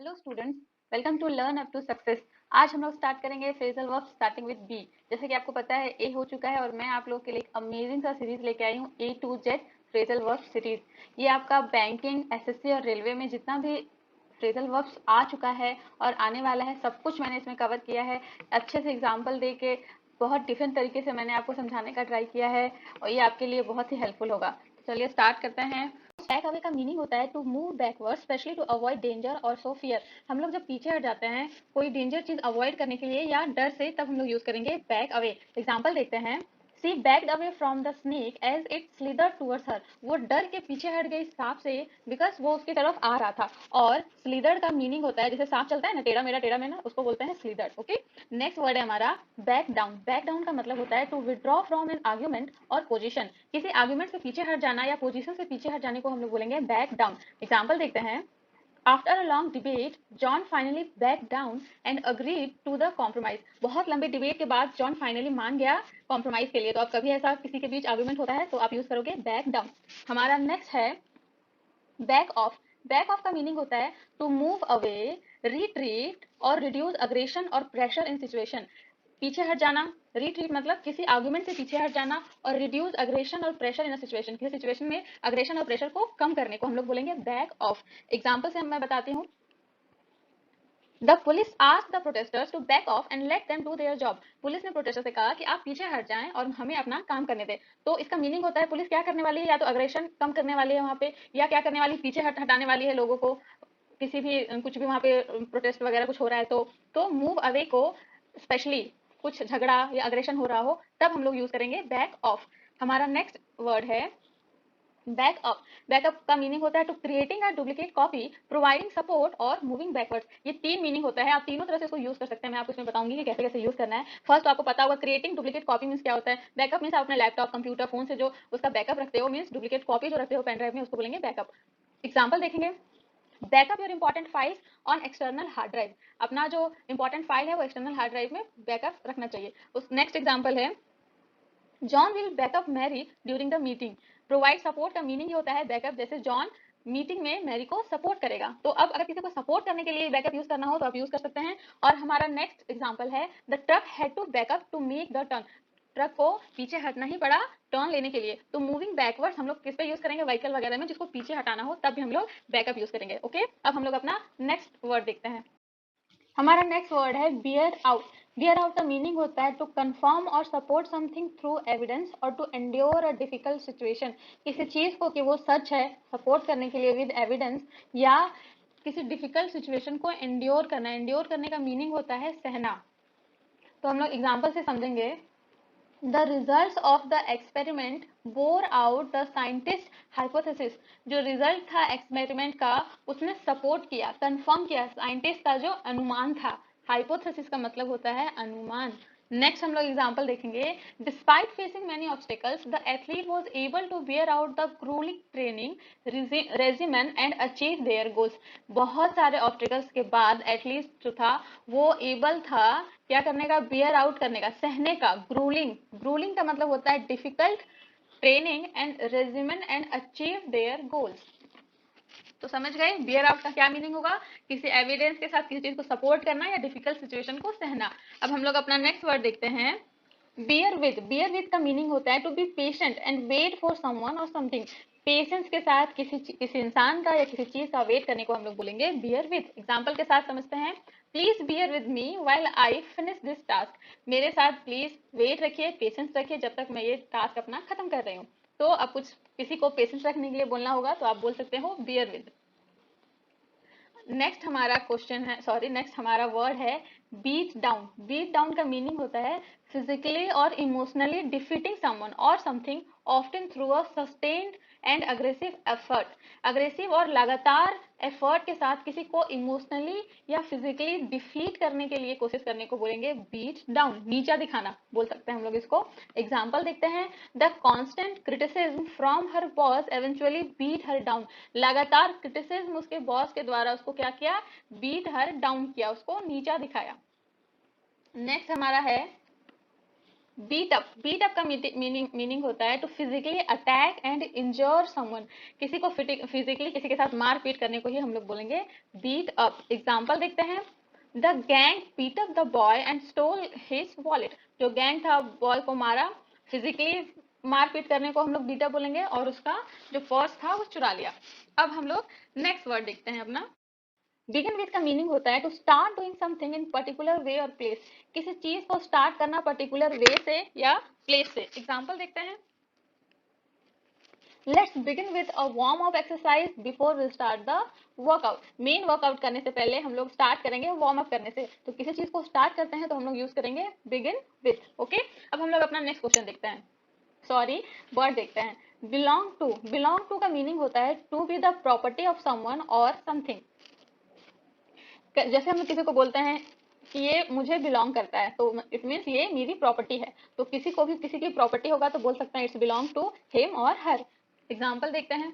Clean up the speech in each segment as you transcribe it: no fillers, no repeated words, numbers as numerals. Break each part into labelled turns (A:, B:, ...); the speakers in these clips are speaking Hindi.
A: Hello students, welcome to learn up to success. आज हम लोग स्टार्ट करेंगे phrasal verb starting with B. जैसे कि आपको पता है ए हो चुका है और मैं आप लोग के लिए एक अमेजिंग सा सीरीज लेके आई हूँ A to Z phrasal verb series. ये आपका बैंकिंग, एसएससी और रेलवे में जितना भी फ्रेजल वर्ब्स आ चुका है और आने वाला है सब कुछ मैंने इसमें कवर किया है। अच्छे से एग्जाम्पल दे के बहुत डिफरेंट तरीके से मैंने आपको समझाने का ट्राई किया है और ये आपके लिए बहुत ही हेल्पफुल होगा। चलिए स्टार्ट करते हैं। बैक अवे का मीनिंग होता है to move backward specially to avoid danger और सो फियर। हम लोग जब पीछे हट जाते हैं कोई डेंजर चीज अवॉइड करने के लिए या डर से, तब हम लोग यूज करेंगे बैक अवे। एग्जांपल देखते हैं। She backed away from the snake as it slither towards her. वो डर के पीछे हट गई सांप से बिकॉज वो उसकी तरफ आ रहा था। और स्लिदर का मीनिंग होता है, जैसे सांप चलता है ना टेढ़ा मेढ़ा, उसको बोलते हैं स्लिदर। ओके, नेक्स्ट वर्ड है हमारा बैक डाउन। बैक डाउन का मतलब होता है to withdraw from an argument और पोजीशन। किसी आर्ग्यूमेंट से पीछे हट जाना या पोजीशन से पीछे हट जाने को हम लोग बोलेंगे बैक डाउन। एग्जाम्पल देखते हैं। After a long debate, John finally backed down and agreed to the compromise. बहुत लंबे डिबेट के बाद जॉन फाइनली मान गया कॉम्प्रोमाइज के लिए। तो अब कभी ऐसा किसी के बीच आर्गुमेंट होता है तो आप यूज करोगे बैक डाउन। हमारा नेक्स्ट है बैक ऑफ। बैक ऑफ का मीनिंग होता है टू मूव अवे, रिट्रीट और रिड्यूस अग्रेशन और प्रेशर इन सिचुएशन। पीछे हट जाना, रिट्रीट मतलब किसी आर्गुमेंट से पीछे हट जाना, और रिड्यूस अग्रेशन और प्रेशर इन अ सिचुएशन, किसी सिचुएशन में अग्रेशन और प्रेशर को कम करने को हम लोग बोलेंगे बैक ऑफ। एग्जाम्पल से मैं बताती हूँ। The police asked the protesters to back off and let them do their job. Police ने प्रोटेस्टर से कहा कि आप पीछे हट जाएं और हमें अपना काम करने दें। तो इसका मीनिंग होता है पुलिस क्या करने वाली है, या तो अग्रेशन कम करने वाली है वहां पे, या क्या करने वाली, पीछे हटाने वाली है लोगों को। किसी भी कुछ भी वहां पे प्रोटेस्ट वगैरह कुछ हो रहा है तो मूव अवे को, स्पेशली कुछ झगड़ा या अग्रेशन हो रहा हो, तब हम लोग यूज करेंगे बैक ऑफ। हमारा नेक्स्ट वर्ड है बैकअप। बैकअप का मीनिंग होता है to creating a duplicate copy, providing support और मूविंग बैकवर्ड्स। ये तीन मीनिंग होता है, आप तीनों तरह से इसको यूज कर सकते हैं। मैं आपको इसमें बताऊंगी कि कैसे कैसे यूज करना है। फर्स्ट आपको पता होगा क्रिएटिंग डुप्लीकेट कॉपी मीन्स क्या होता है। बैकअप मीन्स आप अपने लैपटॉप, कंप्यूटर, फोन से जो उसका बैकअप रखते हो, मीन्स डुप्लीकेट कॉपी जो रखते हो पेन ड्राइव में, उसको बोलेंगे बैकअप। एग्जाम्पल देखेंगे। Backup your important files on external hard drive. अपना जो इंपॉर्टेंट फाइल है वो एक्सटर्नल हार्ड ड्राइव में बैकअप रखना चाहिए। उस नेक्स्ट एग्जाम्पल है John will backup Mary during the meeting. Provide support का मीनिंग ये होता है बैकअप, जैसे जॉन मीटिंग में मैरी को सपोर्ट करेगा। तो अब अगर किसी को सपोर्ट करने के लिए बैकअप यूज करना हो तो आप यूज कर सकते हैं। और हमारा नेक्स्ट एग्जांपल है the truck had to backup to make the turn. Truck को पीछे हटना ही पड़ा टर्न लेने के लिए। तो मूविंग बैकवर्ड्स हम लोग किस पे यूज करेंगे, व्हीकल वगैरह में जिसको पीछे हटाना हो तब भी हम लोग बैकअप यूज करेंगे। ओके, अब हम लोग अपना नेक्स्ट वर्ड देखते हैं। हमारा नेक्स्ट वर्ड है बियर आउट। बियर आउट का मीनिंग होता है टू कंफर्म और सपोर्ट समथिंग थ्रू एविडेंस और to endure a difficult situation. किसी चीज को कि वो सच है, सपोर्ट करने के लिए विद एविडेंस, या किसी डिफिकल्ट सिचुएशन को एंड्योर करना। एंड्योर करने का मीनिंग होता है सहना। तो हम लोग एग्जाम्पल से समझेंगे। The results of the experiment bore out the scientist hypothesis। जो रिजल्ट था एक्सपेरिमेंट का उसने सपोर्ट किया, कंफर्म किया साइंटिस्ट का जो अनुमान था। हाइपोथेसिस का मतलब होता है अनुमान। नेक्स्ट हम लोग एग्जांपल देखेंगे। Despite facing many obstacles the athlete was able to bear out the grueling training regimen and achieve their goals. बहुत सारे ऑब्स्टेकल्स के बाद एथलीट जो था वो एबल था क्या करने का, बियर आउट करने का, सहने का। ग्रूलिंग का मतलब होता है difficult training and regimen and achieve their goals. तो समझ गए बियर आउट का क्या मीनिंग होगा, किसी एविडेंस के साथ किसी चीज को सपोर्ट करना या डिफिकल्ट सिचुएशन को सहना। अब हम लोग अपना नेक्स्ट वर्ड देखते हैं। बियर विद का मीनिंग होता है to be patient and wait for someone और समथिंग। पेशेंस के साथ किसी इंसान का या किसी चीज का वेट करने को हम लोग बोलेंगे बियर विद। एग्जाम्पल के साथ समझते हैं। Please bear with me while I finish this task. मेरे साथ प्लीज वेट रखिए, पेशेंस रखिए जब तक मैं ये टास्क अपना खत्म कर रही हूँ। तो अब कुछ किसी को पेशेंस रखने के लिए बोलना होगा तो आप बोल सकते हो बियर विद। नेक्स्ट हमारा क्वेश्चन है, सॉरी नेक्स्ट हमारा वर्ड है बीट डाउन। बीट डाउन का मीनिंग होता है फिजिकली और इमोशनली डिफीटिंग समवन और something often through a sustained and aggressive effort. Aggressive और लगातार एफर्ट के साथ किसी को इमोशनली या फिजिकली डिफीट करने के लिए कोशिश करने को बोलेंगे बीट डाउन, नीचा दिखाना बोल सकते हैं हम लोग इसको। एग्जाम्पल देखते हैं। The constant criticism from her boss eventually beat her down. लगातार क्रिटिसिज्म उसके बॉस के द्वारा उसको क्या किया, बीट हर डाउन किया, उसको नीचा दिखाया। नेक्स्ट हमारा है बीट अप का मीनिंग होता है to physically attack and injure someone. किसी को फिजिकली किसी के साथ मार पीट करने को ही हम लोग बोलेंगे बीट अप। एग्जांपल देखते हैं, the gang beat up the boy and stole his wallet. जो गैंग था बॉय को मारा, फिजिकली मारपीट करने को हम लोग बीट अप बोलेंगे, और उसका जो पर्स था वो चुरा लिया। अब हम लोग नेक्स्ट वर्ड देखते हैं अपना। बिगिन विथ का मीनिंग होता है to start doing something in particular way और प्लेस। किसी चीज को स्टार्ट करना पर्टिकुलर वे से या प्लेस से। एग्जांपल देखते हैं, let's begin with a warm up exercise before we start the workout. Main workout करने से पहले हम लोग स्टार्ट करेंगे वार्म अप करने से। तो किसी चीज को स्टार्ट करते हैं तो हम लोग यूज करेंगे बिगिन विथ। ओके, अब हम लोग अपना नेक्स्ट क्वेश्चन देखते हैं, सॉरी वर्ड देखते हैं। बिलोंग टू का मीनिंग होता है to be the property of someone और समथिंग। जैसे हम किसी को बोलते हैं कि ये मुझे बिलोंग करता है, तो इट मीन्स ये मेरी प्रॉपर्टी है। तो किसी को भी किसी की प्रॉपर्टी होगा तो बोल सकते हैं इट्स बिलोंग टू हिम और हर। एग्जाम्पल देखते हैं,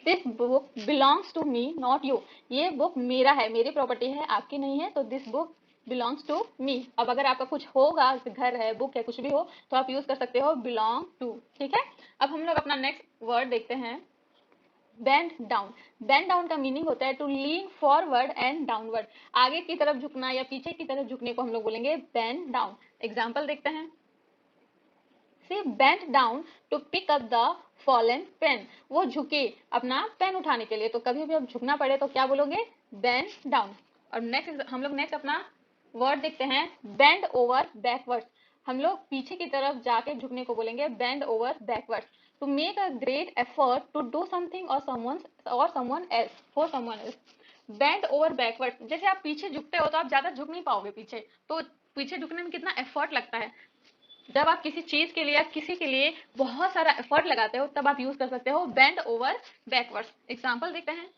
A: this book belongs to me not you. ये बुक मेरा है, मेरी प्रॉपर्टी है, आपकी नहीं है, तो this book belongs to me. अब अगर आपका कुछ होगा, घर है, बुक है, कुछ भी हो, तो आप यूज कर सकते हो बिलोंग टू। ठीक है, अब हम लोग अपना नेक्स्ट वर्ड देखते हैं, बेंड डाउन। बेंड डाउन का मीनिंग होता है to lean forward and downward. आगे की तरफ झुकना या पीछे की तरफ झुकने को हम लोग बोलेंगे बेंड डाउन। एग्जाम्पल देखते हैं, she bent down to pick up the fallen pen. वो झुके अपना पेन उठाने के लिए। तो कभी भी अब झुकना पड़े तो क्या बोलोगे, बेंड डाउन। और नेक्स्ट हम लोग नेक्स्ट अपना वर्ड देखते हैं, बेंड ओवर बैकवर्ड। हम लोग पीछे की तरफ जाके झुकने को बोलेंगे bend over backward. To make a great effort to do something और someone else for someone else. Bend over backward, जैसे आप पीछे झुकते हो तो आप ज्यादा झुक नहीं पाओगे पीछे, तो पीछे झुकने में कितना एफर्ट लगता है। जब आप किसी चीज के लिए या किसी के लिए बहुत सारा एफर्ट लगाते हो तब आप यूज कर सकते हो बेंड ओवर बैकवर्ड्स। एग्जांपल देखते हैं,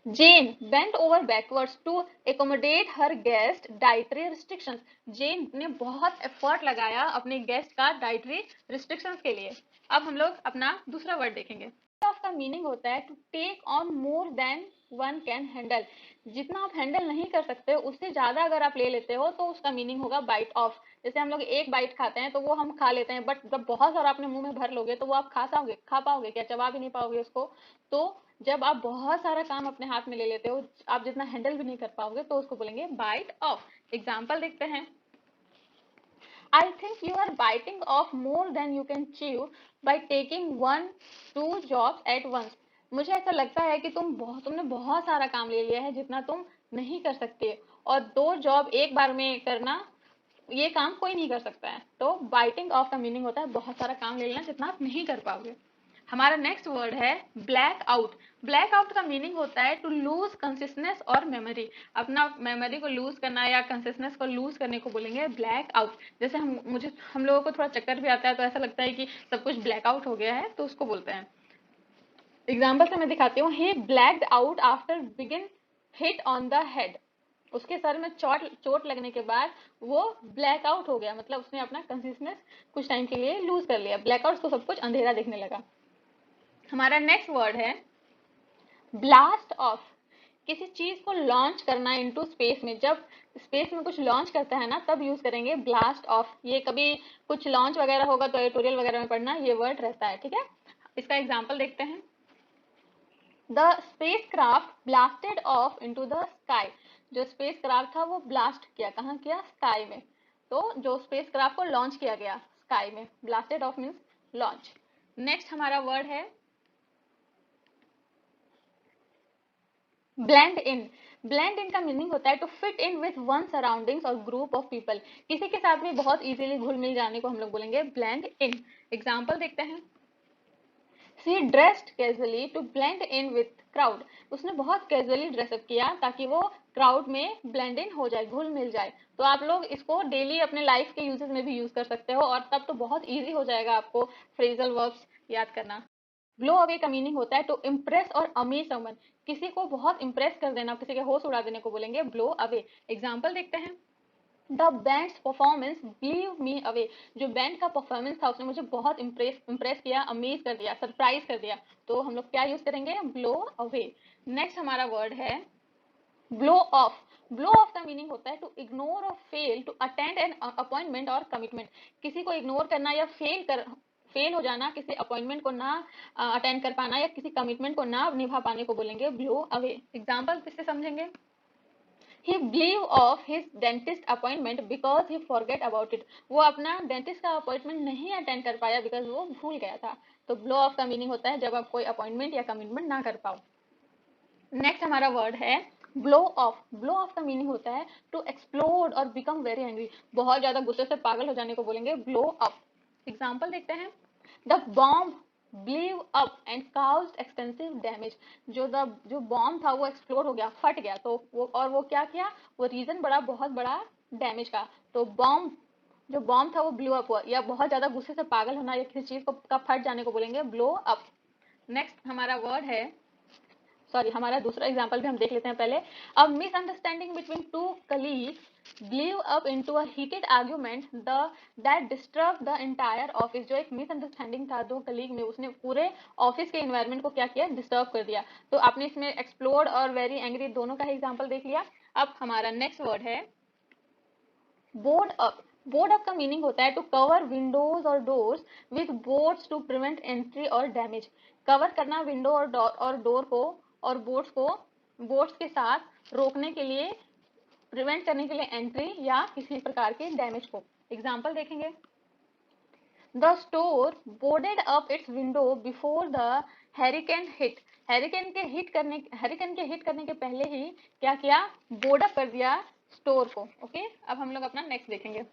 A: Jane bent over backwards to accommodate her guest dietary restrictions. Jane ने बहुत एफर्ट लगाया अपने गेस्ट का डाइटरी रिस्ट्रिक्शंस के लिए। अब हम लोग अपना दूसरा वर्ड देखेंगे। ऑफ का मीनिंग होता है to take on more than one can handle. जितना आप हैंडल नहीं कर सकते उससे ज्यादा अगर आप ले लेते हो तो उसका मीनिंग होगा बाइट ऑफ। जैसे हम लोग एक बाइट खाते हैं तो वो हम खा लेते हैं, बट जब बहुत सारा अपने मुंह में भर लोगे तो वो आप खा पाओगे क्या, चबा भी नहीं पाओगे उसको। तो जब आप बहुत सारा काम अपने हाथ में ले लेते हो, आप जितना हैंडल भी नहीं कर पाओगे, तो उसको बोलेंगे बाइट ऑफ। एग्जाम्पल देखते हैं, I think you are biting off more than you can chew by taking 1-2 jobs at once. मुझे ऐसा लगता है कि तुमने बहुत सारा काम ले लिया है जितना तुम नहीं कर सकते, और 2 जॉब एक बार में करना ये काम कोई नहीं कर सकता है। तो बाइटिंग ऑफ का मीनिंग होता है बहुत सारा काम ले लेना जितना आप नहीं कर पाओगे। हमारा नेक्स्ट वर्ड है ब्लैक आउट। ब्लैक आउट का मीनिंग होता है टू लूज कंसिस्टेंस और मेमोरी। अपना मेमोरी को लूज करना या कंसिस्टेंस को लूज करने को बोलेंगे ब्लैक आउट। जैसे हम लोगों को थोड़ा चक्कर भी आता है तो ऐसा लगता है कि सब कुछ ब्लैक आउट हो गया है, तो उसको बोलते हैं। एग्जाम्पल से मैं दिखाती हूँ, ही ब्लैक्ड आउट आफ्टर बिगिन हिट ऑन द हेड। उसके सर में चोट लगने के बाद वो ब्लैक आउट हो गया, मतलब उसने अपना कंसिस्टेंस कुछ टाइम के लिए लूज कर लिया। ब्लैकआउट को सब कुछ अंधेरा दिखने लगा। हमारा नेक्स्ट वर्ड है ब्लास्ट ऑफ। किसी चीज को लॉन्च करना इनटू स्पेस में। जब स्पेस में कुछ लॉन्च करता है ना तब यूज करेंगे ब्लास्ट ऑफ। ये कभी कुछ लॉन्च वगैरह होगा तो एडिटोरियल वगैरह में पढ़ना ये वर्ड रहता है। ठीक है, इसका एग्जांपल देखते हैं, the space craft blasted of into the sky. जो स्पेस क्राफ्ट था वो ब्लास्ट किया, कहाँ किया, स्काई में। तो जो स्पेस क्राफ्ट को लॉन्च किया गया स्काई में, blasted off means launch. Next हमारा वर्ड है ब्लेंड इन। ब्लेंड इन का मीनिंग होता है to fit in with one surroundings और ग्रुप ऑफ पीपल। किसी के साथ भी बहुत इजीली घुल मिल जाने को हम लोग बोलेंगे ब्लेंड इन। एग्जाम्पल देखते हैं, she dressed casually to blend in with crowd. उसने बहुत कैजुअली ड्रेसअप किया ताकि वो क्राउड में ब्लेंड इन हो जाए, घुल मिल जाए। तो आप लोग इसको डेली अपने लाइफ के यूजेस में भी यूज कर सकते हो, और तब तो बहुत इजी हो जाएगा आपको फ्रेजल वर्ब्स याद करना। ग्लो अवे का मीनिंग होता है टू इम्प्रेस और अमेज समवन। किसी को बहुत इम्प्रेस कर देना, किसी के होश उड़ा देने को बोलेंगे ब्लो अवे। एग्जाम्पल देखते हैं, the bands performance ब्लीव me away. जो बैंड का परफॉर्मेंस था उसने मुझे बहुत इम्प्रेस किया, अमेज कर दिया, सरप्राइज कर दिया। तो हम लोग क्या यूज करेंगे, ब्लो अवे। नेक्स्ट हमारा वर्ड है ब्लो ऑफ। ब्लो ऑफ का मीनिंग होता है टू इग्नोर और fail to attend an appointment और कमिटमेंट। किसी को इग्नोर करना या फेल हो जाना, किसी अपॉइंटमेंट को ना अटेंड कर पाना या किसी कमिटमेंट को ना निभा पाने को बोलेंगे ब्लो अवे। एग्जाम्पल किससे समझेंगे? He blew off his dentist appointment because he forget about it. वो अपना डेंटिस्ट का अपॉइंटमेंट नहीं अटेंड कर पाया बिकॉज वो भूल गया था। तो ब्लो ऑफ का मीनिंग होता है जब आप कोई अपॉइंटमेंट या कमिटमेंट ना कर पाओ। नेक्स्ट हमारा वर्ड है ब्लो ऑफ। ब्लो ऑफ का मीनिंग होता है टू एक्सप्लोड और बिकम वेरी एंग्री। बहुत ज्यादा गुस्से से पागल हो जाने को बोलेंगे ब्लो अप। एग्जाम्पल देखते हैं। The bomb blew up and caused extensive damage। जो बॉम्ब था वो एक्सप्लोड हो गया, फट गया, तो वो क्या किया, वो रीजन बड़ा, बहुत बड़ा डैमेज का। तो जो बॉम्ब था वो ब्लू अप हुआ, या बहुत ज्यादा गुस्से से पागल होना या किसी चीज का फट जाने को बोलेंगे ब्लो अप। नेक्स्ट हमारा वर्ड है, सॉरी हमारा दूसरा एग्जाम्पल भी हम देख लेते हैं पहले। अ misunderstanding between two colleagues blew up into a heated argument that disturbed the entire office। जो एक मिसअंडरस्टैंडिंग था दो कलीग में, उसने पूरे ऑफिस के एनवायरनमेंट को क्या किया, डिस्टर्ब कर दिया। तो आपने इसमें एक्सप्लोड और वेरी एंग्री दोनों का ही एग्जाम्पल देख लिया। अब हमारा नेक्स्ट वर्ड है बोर्ड अप। बोर्ड अप का मीनिंग होता है टू कवर विंडोज और doors with boards to prevent entry और डैमेज। कवर करना विंडो और डोर को और बोर्ड्स के साथ रोकने के लिए, प्रिवेंट करने के लिए एंट्री या किसी प्रकार के डैमेज को। एग्जाम्पल देखेंगे। The store boarded up it's window before the hurricane hit. Hurricane के हिट करने के पहले ही क्या किया, बोर्ड अप कर दिया स्टोर को। ओके, अब हम लोग अपना नेक्स्ट देखेंगे।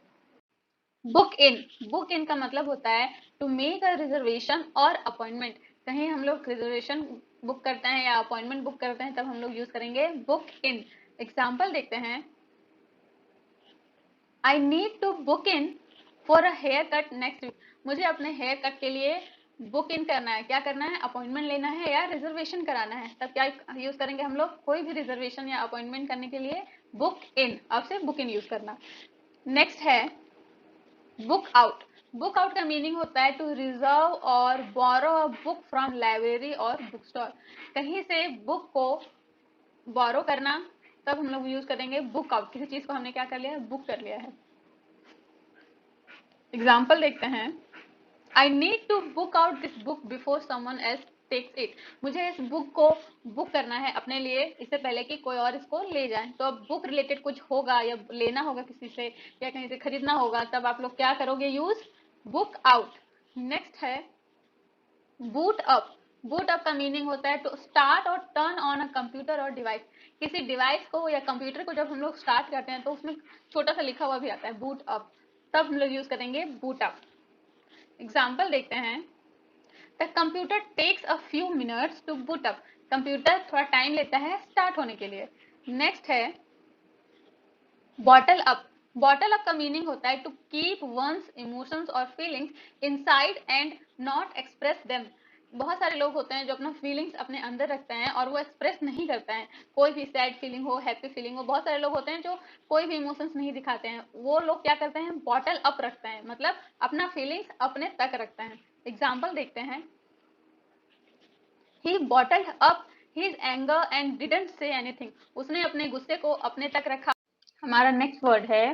A: Book in. बुक इन का मतलब होता है टू मेक अ रिजर्वेशन और अपॉइंटमेंट। कहीं हम लोग रिजर्वेशन बुक करते हैं या अपॉइंटमेंट बुक करते हैं तब हम लोग यूज करेंगे बुक इन। एग्जाम्पल देखते हैं। I need to book in for a hair cut next week. मुझे अपने हेयर कट के लिए बुक इन करना है, क्या करना है, अपॉइंटमेंट लेना है या रिजर्वेशन कराना है। तब क्या यूज करेंगे हम लोग, कोई भी रिजर्वेशन या अपॉइंटमेंट करने के लिए बुक इन, अब से बुक इन यूज करना। नेक्स्ट है बुक आउट। बुक आउट का मीनिंग होता है टू रिजर्व और बोरो अ बुक फ्रॉम लाइब्रेरी और बुक स्टोर। कहीं से बुक को बोरो करना, तब हम लोग यूज करेंगे बुक आउट। किसी चीज को हमने क्या कर लिया है, बुक कर लिया है। एग्जाम्पल देखते हैं। I need to book out this book before someone else takes it. मुझे इस बुक को बुक करना है अपने लिए, इससे पहले कि कोई और इसको ले जाए। तो अब बुक रिलेटेड कुछ होगा या लेना होगा किसी से या कहीं से खरीदना होगा, तब आप लोग क्या करोगे, यूज बुक आउट। नेक्स्ट है बूट अप। बूट अप का मीनिंग होता है टू स्टार्ट और टर्न ऑन अ कंप्यूटर और डिवाइस। किसी डिवाइस को या कंप्यूटर को जब हम लोग स्टार्ट करते हैं तो उसमें छोटा सा लिखा हुआ भी आता है बूट अप, तब हम लोग यूज करेंगे बूट अप। एग्जाम्पल देखते हैं। The computer takes a few minutes to boot up. Computer थोड़ा टाइम लेता है स्टार्ट होने के लिए। नेक्स्ट है बॉटल अप। बॉटल अप का मीनिंग होता है टू कीप वंस इमोशंस और feelings inside and not express them. बहुत सारे लोग होते हैं जो अपना फीलिंग्स अपने अंदर रखते हैं और वो एक्सप्रेस नहीं करते हैं। कोई भी सैड फीलिंग हो, हैप्पी फीलिंग हो, बहुत सारे लोग होते हैं जो कोई भी इमोशंस नहीं दिखाते हैं। वो लोग क्या करते हैं, बॉटल अप रखते हैं, मतलब अपना फीलिंग्स अपने तक रखते हैं। एग्जाम्पल देखते हैं। He bottled up his anger and didn't say anything। उसने अपने गुस्से को अपने तक रखा। हमारा नेक्स्ट वर्ड है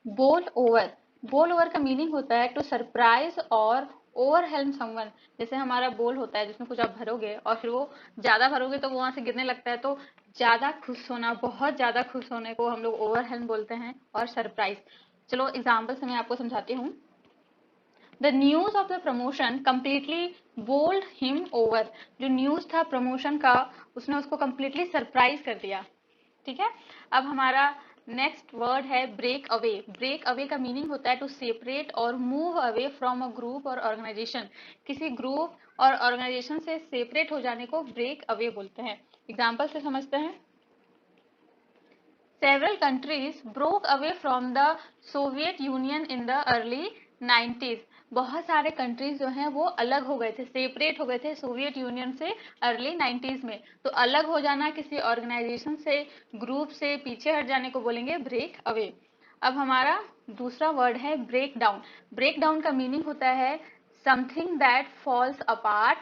A: बोल ओवर। बोल ओवर का मीनिंग होता है टू सरप्राइज और ओवरहेल्म समवन। जैसे हमारा बोल होता है जिसमें कुछ आप भरोगे और फिर वो ज्यादा भरोगे तो वो वहां से गिरने लगता है, तो ज्यादा खुश होना, बहुत ज्यादा खुश होने को हम लोग ओवरहेल्म बोलते हैं, और सरप्राइज। चलो एग्जाम्पल से मैं आपको समझाती हूँ। The news of the promotion completely bowled him over. जो न्यूज था प्रमोशन का, उसने उसको कंप्लीटली सरप्राइज कर दिया। ठीक है, अब हमारा नेक्स्ट वर्ड है ब्रेक अवे। ब्रेक अवे का मीनिंग होता है टू सेपरेट और move away from a group और ऑर्गेनाइजेशन। किसी ग्रुप और ऑर्गेनाइजेशन से सेपरेट हो जाने को ब्रेक अवे बोलते हैं। एग्जाम्पल से समझते हैं। Several countries broke away from the Soviet Union in the early 90s। बहुत सारे कंट्रीज जो हैं वो अलग हो गए थे, सेपरेट हो गए थे सोवियत यूनियन से अर्ली 90s में। तो अलग हो जाना, किसी ऑर्गेनाइजेशन से, ग्रुप से पीछे हट जाने को बोलेंगे ब्रेक अवे। अब हमारा दूसरा वर्ड है ब्रेक डाउन। ब्रेक डाउन का मीनिंग होता है समथिंग दैट फॉल्स अपार्ट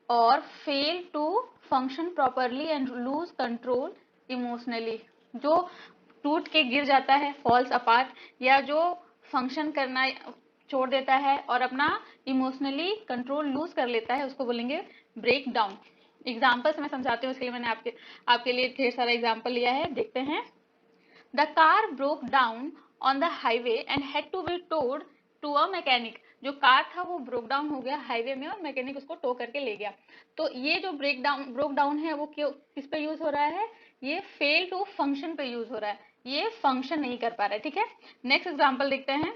A: और fail to function properly and lose control emotionally. जो टूट के गिर जाता है, फॉल्स अपार्ट, या जो फंक्शन करना छोड़ देता है और अपना इमोशनली कंट्रोल लूज कर लेता है, उसको बोलेंगे ब्रेक डाउन। एग्जाम्पल से मैं समझाती हूँ, इसके लिए मैंने आपके लिए ढेर सारा एग्जाम्पल लिया है, देखते हैं। The car broke down on the highway and had to be towed to a mechanic. जो कार था वो ब्रोक डाउन हो गया हाईवे में और मैकेनिक उसको टो करके ले गया। तो ये जो ब्रोक डाउन है वो किस पे यूज हो रहा है, ये फेल टू फंक्शन पे यूज हो रहा है, ये फंक्शन नहीं कर पा रहा है, ठीक है। नेक्स्ट एग्जाम्पल देखते हैं।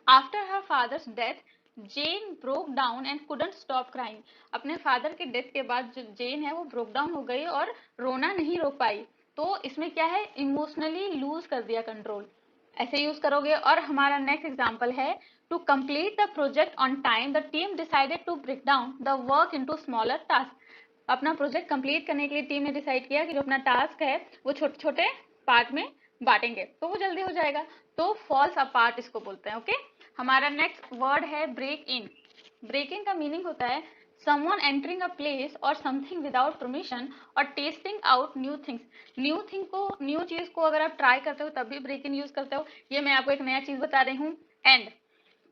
A: After her father's death Jen broke down and couldn't stop crying. अपने फादर के डेथ के बाद जो जेन है वो ब्रोक डाउन हो गई और रोना नहीं रोक पाई। तो इसमें क्या है, इमोशनली लूज कर दिया कंट्रोल, ऐसे यूज करोगे। और हमारा नेक्स्ट एग्जांपल है, to complete the project on time the team decided to break down the work into smaller task. अपना प्रोजेक्ट कंप्लीट करने के लिए टीम ने डिसाइड किया कि जो अपना टास्क है वो छोटे छोटे पार्ट में बांटेंगे तो वो जल्दी हो जाएगा। तो फॉल्स अपार्ट इसको बोलते हैं, ओके। हमारा नेक्स्ट वर्ड है ब्रेक इन। ब्रेक इन का मीनिंग होता है someone entering a place or something without permission और testing out new things. New चीज को अगर आप ट्राई करते हो तब भी ब्रेक इन यूज करते हो। ये मैं आपको एक नया चीज बता रही हूँ। एंड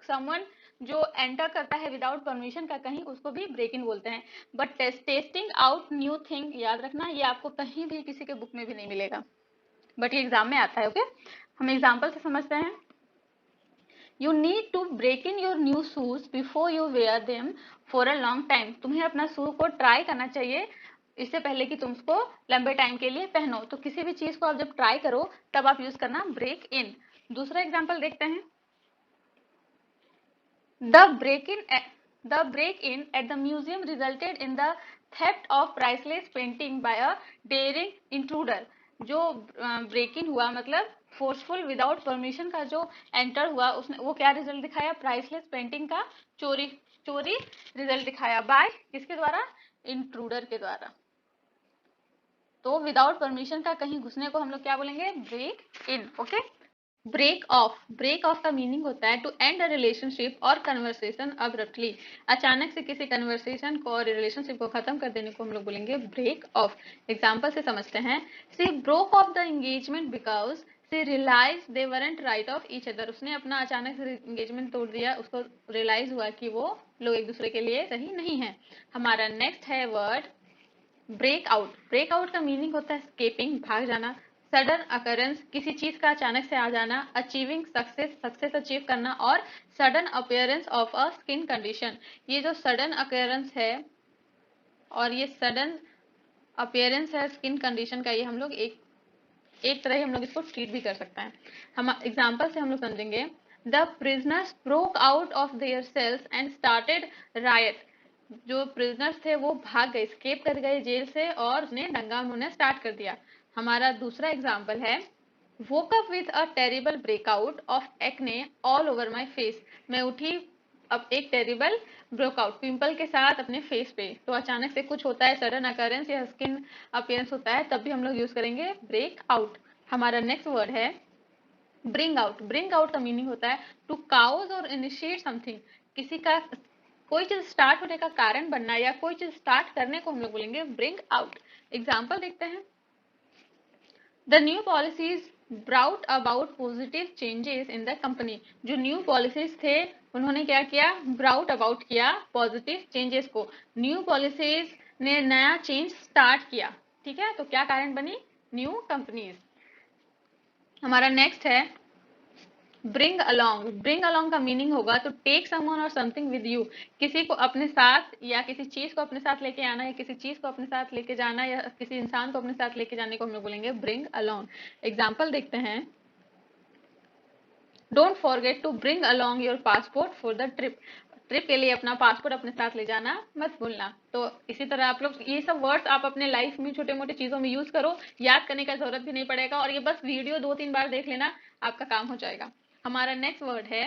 A: समवन जो एंटर करता है विदाउट परमिशन का कहीं, उसको भी ब्रेक इन बोलते हैं। But testing out new thing, याद रखना, ये आपको कहीं भी किसी के बुक में भी नहीं मिलेगा, बट ये एग्जाम में आता है, ओके। हम एग्जाम्पल से समझते हैं। You need to break in your new shoes before you wear them for a long time। तुम्हें अपना शू को ट्राई करना चाहिए इससे पहले कि तुम उसको लंबे टाइम के लिए पहनो। तो किसी भी चीज को आप जब ट्राई करो तब आप यूज करना ब्रेक इन। दूसरा एग्जांपल देखते हैं। The break-in at the museum resulted in the theft of priceless painting by a daring intruder। जो ब्रेक इन हुआ मतलब फोर्सफुल विदाउट परमिशन का जो एंटर हुआ, उसने वो क्या रिजल्ट दिखाया, प्राइसलेस पेंटिंग का चोरी रिजल्ट दिखाया। बाय किसके द्वारा, इंट्रूडर के द्वारा। तो विदाउट परमिशन का कहीं घुसने को हम लोग क्या बोलेंगे, break in, okay. Break off का मीनिंग होता है टू एंड अ रिलेशनशिप और कन्वर्सेशन अब्रप्टली। अचानक से किसी कन्वर्सेशन को और रिलेशनशिप को खत्म कर देने को हम लोग बोलेंगे ब्रेक ऑफ। एग्जांपल से समझते हैं। She broke off the engagement because she realize they weren't right of each other. उसने अपना अचानक से एंगेजमेंट तोड़ दिया, उसको रियलाइज हुआ कि वो लोग एक दूसरे के लिए सही नहीं है। हमारा नेक्स्ट है word break out. Break out का मीनिंग होता है स्केपिंग, भाग जाना। सडन अकरेंस, किसी चीज का अचानक से आ जाना। अचीविंग सक्सेस अचीव करना। और sudden appearance of a skin condition. ये जो सडन अकरेंस है और ये सडन अपीयरेंस है स्किन कंडीशन का, ये हम लोग एक तरह ही हम लोग इसको ट्रीट भी कर सकते हैं। हम एग्जाम्पल से हम लोग समझेंगे। The prisoners broke out of their cells and started riot. जो प्रिजनर्स थे वो भाग गए, स्केप कर गए जेल से और उसने दंगा उन्होंने स्टार्ट कर दिया। हमारा दूसरा एग्जाम्पल है woke up with a terrible breakout of acne all over my face। मैं उठी अब एक टेरिबल ब्रेकआउट पिंपल के साथ अपने फेस पे। तो अचानक से कुछ होता है, सडन अकरेंस या स्किन अपीयरेंस होता है, तब भी हम लोग यूज करेंगे ब्रेक आउट। हमारा नेक्स्ट वर्ड है ब्रिंग आउट। ब्रिंग आउट का मीनिंग होता है टू काउज और इनिशिएट समथिंग। किसी का कोई चीज स्टार्ट होने का कारण बनना या कोई चीज स्टार्ट करने को हम लोग बोलेंगे ब्रिंग आउट। एग्जाम्पल देखते हैं। The new policies brought about positive changes in the company। जो न्यू पॉलिसीज थे उन्होंने क्या किया, ब्राउट अबाउट किया पॉजिटिव चेंजेस को। न्यू पॉलिसीज ने नया चेंज स्टार्ट किया, ठीक है। तो क्या कारण बनी, न्यू कंपनीज। हमारा नेक्स्ट है ब्रिंग अलोंग। ब्रिंग अलोंग का मीनिंग होगा टू टेक समवन और समथिंग विद यू। किसी को अपने साथ या किसी चीज को अपने साथ लेके आना या किसी चीज को अपने साथ लेके जाना या किसी इंसान को अपने साथ लेके जाने को हम लोग बोलेंगे ब्रिंग अलोंग। एग्जाम्पल देखते हैं। Don't forget to bring along your passport for the trip. Trip के लिए अपना पासपोर्ट अपने साथ ले जाना मत भूलना। तो इसी तरह आप लोग ये सब वर्ड्स आप अपने लाइफ में छोटे मोटे चीजों में यूज करो, याद करने का जरूरत भी नहीं पड़ेगा और ये बस वीडियो 2-3 बार देख लेना, आपका काम हो जाएगा। हमारा नेक्स्ट वर्ड है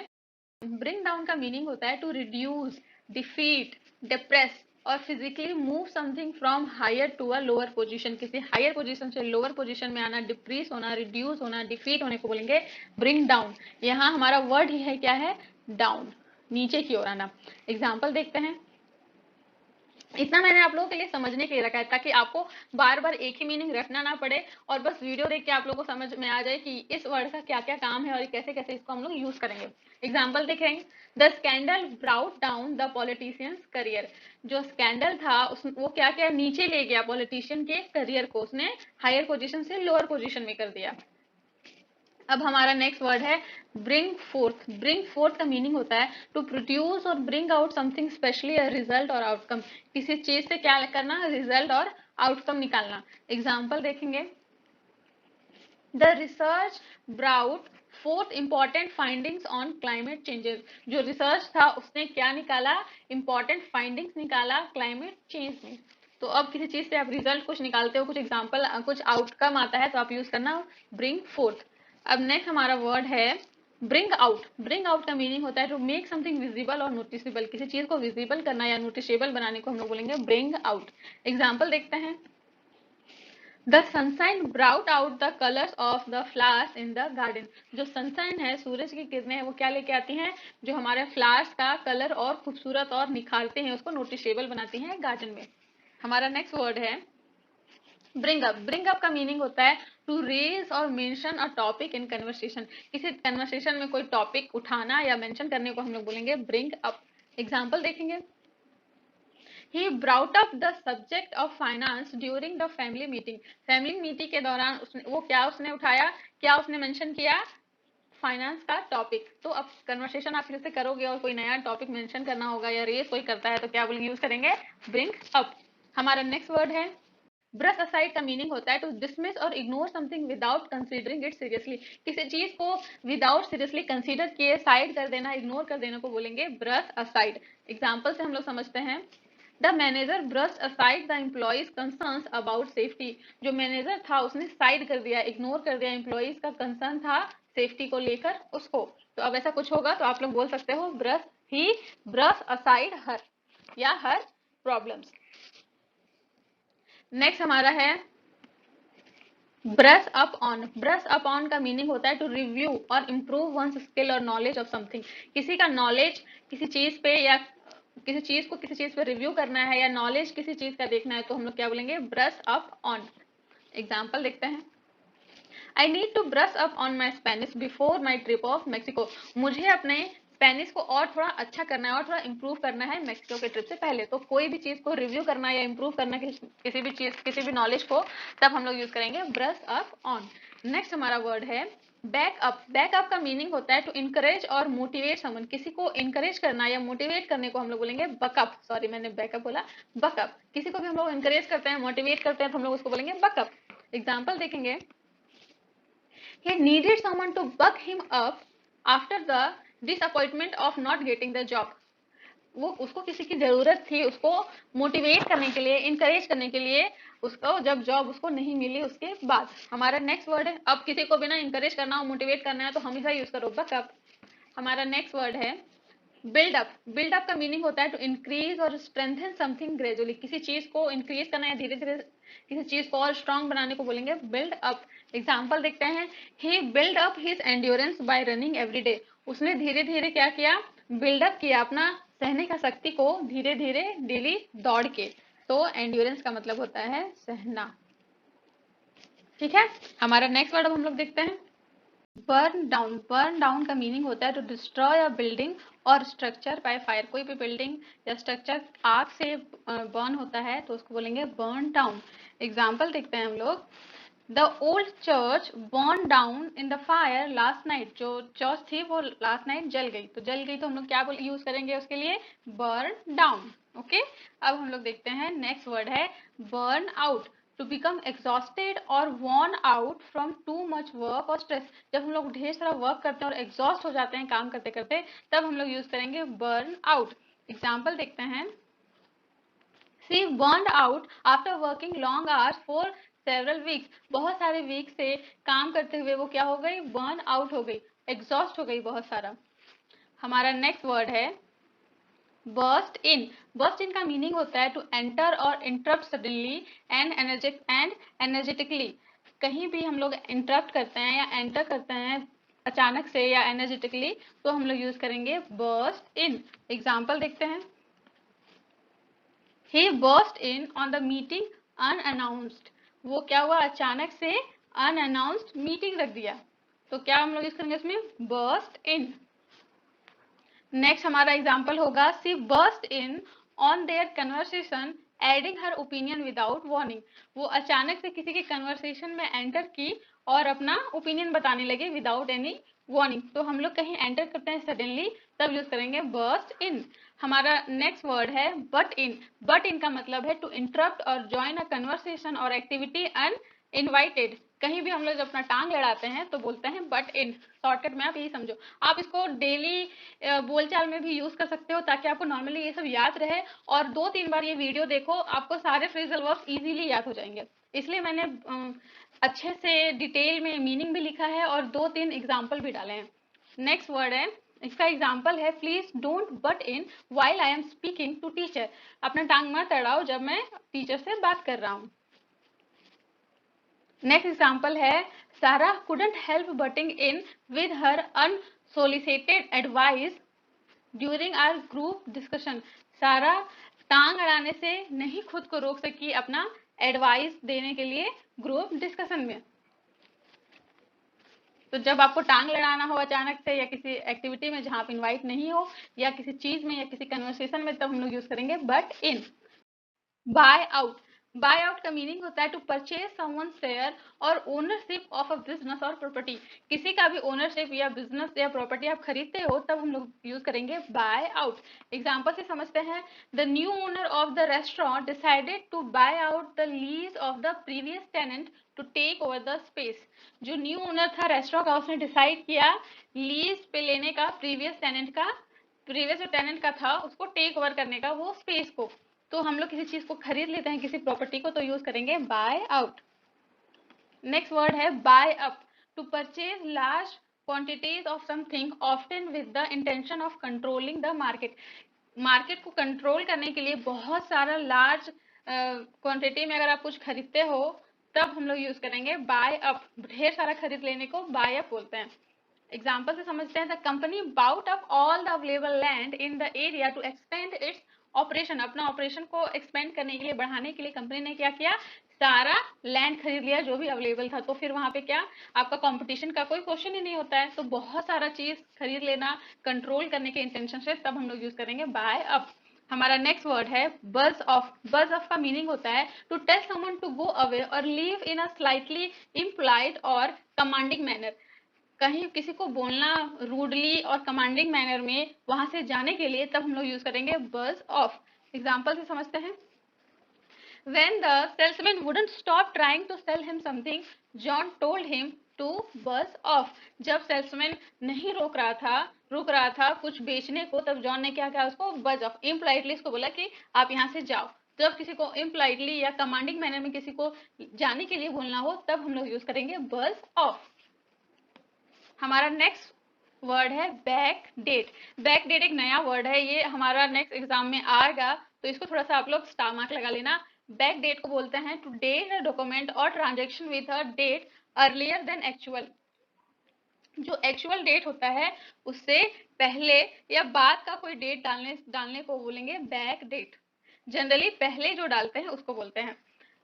A: ब्रिंग डाउन का मीनिंग होता है टू रिड्यूस, डिफीट, डिप्रेस और physically move something from higher to a lower position. किसी हायर पोजीशन से लोअर पोजीशन में आना, डिप्रेस होना, रिड्यूस होना, डिफीट होने को बोलेंगे ब्रिंग डाउन। यहाँ हमारा वर्ड ही है क्या है, डाउन, नीचे की ओर आना। एग्जाम्पल देखते हैं। इतना मैंने आप लोगों के लिए समझने के लिए रखा है ताकि आपको बार बार एक ही मीनिंग रखना ना पड़े और बस वीडियो देख के आप लोगों को समझ में आ जाए कि इस वर्ड का क्या क्या काम है और कैसे कैसे इसको हम लोग यूज करेंगे। एग्जाम्पल देखेंगे, the scandal brought down the politicians career. जो स्कैंडल था वो क्या क्या नीचे ले गया पॉलिटिशियन के करियर को, उसने हायर पोजिशन से लोअर पोजिशन में कर दिया। अब हमारा नेक्स्ट वर्ड है ब्रिंग फोर्थ। ब्रिंग फोर्थ का मीनिंग होता है टू प्रोड्यूस और bring out something, specially a result और आउटकम। किसी चीज से क्या करना, रिजल्ट और आउटकम निकालना। एग्जाम्पल देखेंगे, the research brought fourth important findings on climate changes. जो रिसर्च था उसने क्या निकाला, इंपॉर्टेंट फाइंडिंग्स निकाला क्लाइमेट चेंज में। तो अब किसी चीज से आप रिजल्ट कुछ निकालते हो, कुछ एग्जाम्पल कुछ आउटकम आता है, तो आप यूज करना ब्रिंग फोर्थ। अब नेक्स्ट हमारा वर्ड है ब्रिंग आउट। ब्रिंग आउट का मीनिंग होता है टू मेक समथिंग विजिबल और नोटिसेबल। किसी चीज को विजिबल करना या नोटिसेबल बनाने को हम लोग बोलेंगे ब्रिंग आउट। एग्जाम्पल देखते हैं, the sunshine brought out the colours of the flowers in the garden. जो सनशाइन है, सूरज की किरणें हैं, वो क्या लेके आती हैं, जो हमारे फ्लावर्स का कलर और खूबसूरत और निखारते हैं, उसको नोटिसेबल बनाती हैं गार्डन में। हमारा नेक्स्ट वर्ड है ब्रिंग अप। ब्रिंग अप का मीनिंग होता है टू रेज और mention a topic in conversation. किसी कन्वर्सेशन में कोई टॉपिक उठाना या मेंशन करने को हम लोग बोलेंगे ब्रिंग अप। एग्जाम्पल देखेंगे, He brought up the subject of finance during the family meeting. Family meeting के दौरान उसने उठाया, क्या उसने मेंशन किया, फाइनेंस का टॉपिक। तो अब कन्वर्सेशन आप फिर से करोगे और कोई नया टॉपिक मेंशन करना होगा या रेस कोई करता है तो क्या बोलेंगे, यूज करेंगे ब्रिंग अप। हमारा नेक्स्ट वर्ड है ब्रश असाइड का मीनिंग होता है टू डिसमिस और ignore something without considering it seriously. किसी चीज को विदाउट सीरियसली कंसीडर किए साइड कर देना, इग्नोर कर देने को बोलेंगे ब्रश असाइड। एग्जाम्पल से हम लोग समझते हैं, the manager brush aside the employees concerns about safety. जो मैनेजर था उसने साइड कर दिया, इग्नोर कर दिया एम्प्लॉइज का कंसर्न था सेफ्टी को लेकर उसको। तो अब ऐसा कुछ होगा तो आप लोग बोल सकते हो ब्रश ही ब्रश असाइड हर या हर प्रॉब्लम्स। नेक्स्ट हमारा है brush up on. Brush up on का मीनिंग होता है टू रिव्यू और इम्प्रूव वंस स्किल और नॉलेज ऑफ समथिंग। किसी का नॉलेज किसी चीज पे या किसी चीज को किसी चीज पे रिव्यू करना है या नॉलेज किसी चीज का देखना है तो हम लोग क्या बोलेंगे, ब्रश अप ऑन। एग्जाम्पल देखते हैं, I need to brush up on my Spanish before my trip of Mexico. मुझे अपने स्पेनिश को और थोड़ा अच्छा करना है और थोड़ा इंप्रूव करना है मेक्सिको के ट्रिप से पहले। तो कोई भी चीज को रिव्यू करना या इंप्रूव करना किसी भी चीज किसी भी नॉलेज को, तब हम लोग यूज करेंगे ब्रश अप ऑन। नेक्स्ट हमारा वर्ड है बैकअप। बैकअप का मीनिंग होता है टू इनकरेज और मोटिवेट समन। किसी को इनकरेज करना या मोटिवेट करने को हम लोग बोलेंगे बकअप। सॉरी मैंने बैकअप बोला, बकअप। किसी को भी हम लोग इनकरेज करते हैं, मोटिवेट करते हैं तो हम लोग उसको बोलेंगे बकअप। एग्जाम्पल देखेंगे, he needed someone to buck him up after the disappointment of not getting the job. वो उसको किसी की जरूरत थी उसको मोटिवेट करने के लिए, इनकरेज करने के लिए, उसको जब जॉब उसको नहीं मिली उसके बाद। हमारा नेक्स्ट वर्ड है, अब किसी को भी ना इनकरेज करना हो मोटिवेट करना है तो हमेशा यूज करो बकअप। हमारा नेक्स्ट वर्ड है बिल्डअप। बिल्डअप का मीनिंग होता है टू इंक्रीज और स्ट्रेंथन समथिंग ग्रेजुअली। किसी चीज को इंक्रीज करना या धीरे धीरे किसी चीज को और स्ट्रांग बनाने को बोलेंगे बिल्ड अप। एग्जाम्पल देखते हैं, he build up his endurance by running every day. उसने धीरे धीरे क्या किया, बिल्डअप किया अपना सहने का शक्ति को धीरे धीरे डेली दौड़ के। तो एंड्योरेंस का मतलब होता है सहना। ठीक है, हमारा नेक्स्ट वर्ड अब हम लोग देखते हैं बर्न डाउन। बर्न डाउन का मीनिंग होता है टू डिस्ट्रॉय अ बिल्डिंग और स्ट्रक्चर बाय फायर। कोई भी बिल्डिंग या स्ट्रक्चर आग से बर्न होता है तो उसको बोलेंगे बर्न डाउन। एग्जाम्पल देखते हैं हम लोग, the old church burn down in the fire last night. जो चर्च थी वो लास्ट नाइट जल गई। तो जल गई तो हम लोग क्या यूज करेंगे उसके लिए, बर्न डाउन। ओके, अब हम लोग देखते हैं नेक्स्ट वर्ड है burn out. To become exhausted और worn out from too much work और स्ट्रेस। जब हम लोग ढेर सारा वर्क करते हैं और एग्जॉस्ट हो जाते हैं काम करते करते, तब हम लोग यूज करेंगे बर्न आउट। एग्जाम्पल देखते हैं, she burn out after working long hours for several weeks. बहुत सारे वीक से काम करते हुए वो क्या हो गई, बर्न आउट हो गई, एग्जॉस्ट हो गई बहुत सारा। हमारा नेक्स्ट वर्ड है बर्स्ट इन। बर्स्ट इन का मीनिंग होता है टू एंटर और इंटरप्ट सडनली एंड एनर्जेटिकली। कहीं भी हम लोग इंटरप्ट करते हैं या एंटर करते हैं अचानक से या एनर्जेटिकली तो हम लोग यूज करेंगे बर्स्ट इन। एग्जाम्पल देखते हैं, He burst in on the meeting unannounced. वो क्या हुआ, अचानक से unannounced मीटिंग रख दिया, तो क्या हम लोग यूज करेंगे इसमें, burst in. नेक्स्ट हमारा एग्जाम्पल होगा, she burst in on their conversation adding her opinion without warning. वो अचानक से किसी के कन्वर्सेशन में एंटर की और अपना ओपिनियन बताने लगे विदाउट एनी वार्निंग. तो हम लोग कहीं एंटर करते हैं सडनली, तब यूज करेंगे बर्स्ट इन. हमारा नेक्स्ट वर्ड है बट इन. बट इन का मतलब है टू इंटरप्ट और ज्वाइन अ कन्वर्सेशन और एक्टिविटी अनइनवाइटेड. कहीं भी हम लोग जब अपना टांग लड़ाते हैं तो बोलते हैं बट इन. शॉर्टकट में आप यही समझो. आप इसको डेली बोलचाल में भी यूज कर सकते हो ताकि आपको नॉर्मली ये सब याद रहे, और 2-3 बार ये वीडियो देखो, आपको सारे फ्रेजल वर्ब्स इजीली याद हो जाएंगे. इसलिए मैंने अच्छे से डिटेल में मीनिंग भी लिखा है और 2-3 एग्जाम्पल भी डाले हैं. नेक्स्ट वर्ड है, इसका एग्जाम्पल है, please don't butt in while I am speaking to teacher. अपना टांग मत अड़ाओ जब मैं टीचर से बात कर रहा हूँ. नेक्स्ट एग्जाम्पल है, सारा couldn't help butting in with her unsolicited advice during our group discussion. सारा टांग अड़ाने से नहीं खुद को रोक सकी अपना एडवाइस देने के लिए ग्रुप डिस्कशन में. तो जब आपको टांग लड़ाना हो अचानक से या किसी एक्टिविटी में जहां आप इनवाइट नहीं हो, या किसी चीज में या किसी कन्वर्सेशन में, तब हम लोग यूज करेंगे but in. Bye out. Bye out का मीनिंग होता है टू परचेज समवन शेयर और ओनरशिप ऑफ अ बिजनेस और प्रॉपर्टी. किसी का भी ओनरशिप या बिजनेस या प्रॉपर्टी आप खरीदते हो, तब हम लोग यूज करेंगे बाय आउट. एग्जाम्पल से समझते हैं, the new owner of the restaurant decided to buy out the lease of the previous tenant to take over the space. जो न्यू ओनर था रेस्टोरेंट का, उसने डिसाइड किया लीज पे लेने का प्रीवियस जो टेनेंट का था उसको टेक ओवर करने का, वो स्पेस को. तो हम लोग किसी चीज को खरीद लेते हैं, किसी प्रॉपर्टी को, तो यूज करेंगे बाय आउट. नेक्स्ट वर्ड है buy up. To purchase large quantities of something often with the intention of controlling the market. Market को कंट्रोल करने के लिए बहुत सारा लार्ज क्वांटिटी में अगर आप कुछ खरीदते हो, तब हम लोग यूज करेंगे बाय अप. ढेर सारा खरीद लेने को बाय अप बोलते हैं. एग्जाम्पल से समझते हैं, the company bought up all the available land in the area to expand its operation. अपना ऑपरेशन को एक्सपेंड करने के लिए, बढ़ाने के लिए कंपनी ने क्या किया, सारा लैंड खरीद लिया जो भी अवेलेबल था. तो फिर वहां पे क्या, आपका कंपटीशन का कोई क्वेश्चन ही नहीं होता है. तो बहुत सारा चीज खरीद लेना कंट्रोल करने के इंटेंशन से, तब हम लोग यूज करेंगे बाय अप. हमारा नेक्स्ट वर्ड है बज ऑफ. बज ऑफ का मीनिंग होता है to tell someone to go away और leave in a slightly implied और कमांडिंग मैनर. कहीं किसी को बोलना रूडली और कमांडिंग मैनर में वहां से जाने के लिए, तब हम लोग यूज करेंगे बज ऑफ. एग्जाम्पल से समझते हैं, when the salesman wouldn't stop trying to sell him something, John told him to buzz off. जब सेल्समैन नहीं रुक रहा था कुछ बेचने को, तब जॉन ने क्या कहा, उसको बज ऑफ, इम्प्लाइटली उसको बोला कि आप यहाँ से जाओ. जब किसी को इम्प्लाइटली या कमांडिंग मैनर में किसी को जाने के लिए बोलना हो, तब हम लोग यूज करेंगे बज ऑफ. हमारा नेक्स्ट वर्ड है बैक डेट. बैक डेट एक नया वर्ड है, ये हमारा नेक्स्ट एग्जाम में आएगा, तो इसको थोड़ा सा आप लोग स्टार मार्क लगा लेना. बैक डेट को बोलते हैं टू डेट अ डॉक्यूमेंट और transaction with a date earlier than actual. जो एक्चुअल डेट होता है उससे पहले या बाद का कोई डेट डालने को बोलेंगे बैक डेट. जनरली पहले जो डालते हैं उसको बोलते हैं.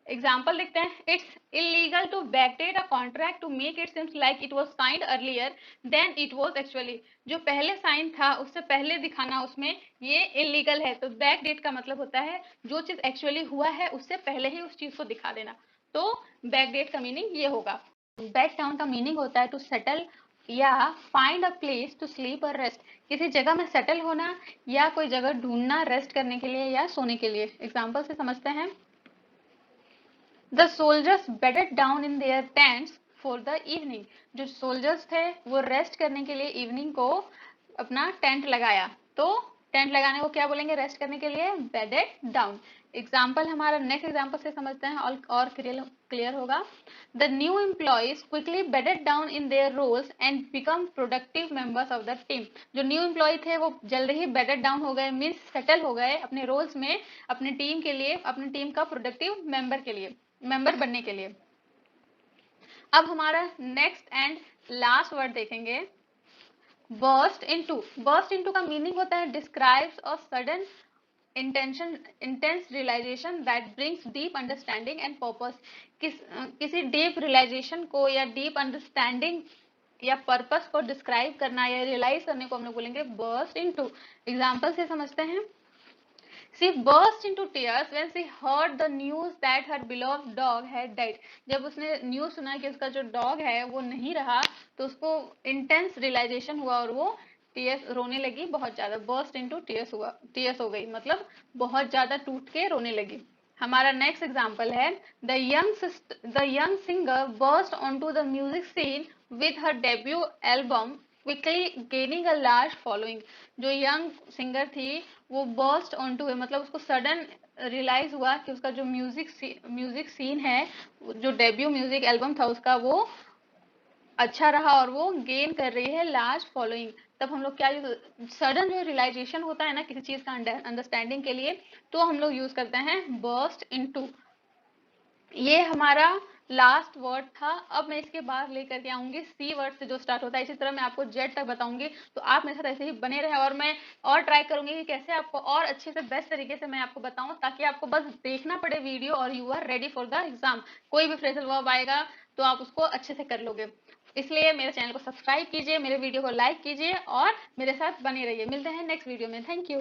A: एग्जाम्पल लिखते हैं, it's illegal to backdate a contract to make it seems like it was signed earlier than it was actually. जो पहले साइन था उससे पहले दिखाना उसमें, ये इलीगल है. तो बैक डेट का मतलब होता है जो चीज एक्चुअली हुआ है उससे पहले ही उस चीज को दिखा देना. तो बैक डेट का मीनिंग ये होगा. बैक डाउन का मीनिंग होता है टू सेटल या find a place to sleep और रेस्ट. किसी जगह में सेटल होना या कोई जगह ढूंढना रेस्ट करने के लिए या सोने के लिए. एग्जाम्पल से समझते हैं, The soldiers bedded down in their tents for the evening. जो सोल्जर्स थे वो रेस्ट करने के लिए इवनिंग को अपना टेंट लगाया. तो टेंट लगाने को क्या बोलेंगे, रेस्ट करने के लिए बेडेड डाउन. एग्जाम्पल हमारा नेक्स्ट एग्जाम्पल से समझते हैं और क्लियर होगा. The new employees quickly bedded down in their roles and become productive members of the team. जो न्यू एम्प्लॉय थे वो जल्दी ही बेडेड डाउन हो गए, मीन्स सेटल हो गए अपने रोल्स में, अपने टीम के लिए, अपनी टीम का प्रोडक्टिव मेंबर बनने के लिए. अब हमारा नेक्स्ट एंड लास्ट वर्ड देखेंगे, बर्स्ट इनटू. बर्स्ट इनटू का मीनिंग होता है describes a sudden intense realization that brings deep understanding and purpose. किसी डीप रियलाइजेशन को या डीप अंडरस्टैंडिंग या पर्पस को डिस्क्राइब करना या रियलाइज करने को हम लोग बोलेंगे बर्स्ट इनटू। एग्जांपल से समझते हैं। She burst into tears when she heard the news that her beloved dog had died. जब उसने न्यूज सुना कि उसका जो डॉग है वो नहीं रहा, तो उसको इंटेंस रियलाइजेशन हुआ और वो टीयर्स रोने लगी, बहुत ज्यादा। बर्स्ट इनटू टीयर्स हुआ, टीयर्स हो गई, मतलब बहुत ज्यादा टूट के रोने लगी। हमारा नेक्स्ट एग्जाम्पल है the young singer burst onto the music scene with her debut album quickly gaining a large following. जो यंग सिंगर थी वो बर्स्ट ऑनटू है, मतलब उसको सडन रियलाइज हुआ कि उसका जो म्यूजिक सीन है, जो डेब्यू म्यूजिक एल्बम था उसका, वो अच्छा रहा और वो गेन कर रही है लार्ज फॉलोइंग। तब हम लोग क्या यूज, सडन जो रियलाइजेशन होता है ना किसी चीज का अंडरस्टैंडिंग के लिए, तो हम लोग यूज करते हैं बर्स्ट इनटू। ये हमारा लास्ट वर्ड था। अब मैं इसके बाद लेकर के आऊंगी सी वर्ड से जो स्टार्ट होता है, इसी तरह मैं आपको जेड तक बताऊंगी। तो आप मेरे साथ ऐसे ही बने रहे, और मैं और ट्राई करूंगी कि कैसे आपको और अच्छे से बेस्ट तरीके से मैं आपको बताऊं, ताकि आपको बस देखना पड़े वीडियो और you are ready for the exam. कोई भी फ्रेजल वर्ब आएगा तो आप उसको अच्छे से कर लोगे। इसलिए मेरे चैनल को सब्सक्राइब कीजिए, मेरे वीडियो को लाइक कीजिए और मेरे साथ बने रहिए। मिलते हैं नेक्स्ट वीडियो में। Thank you.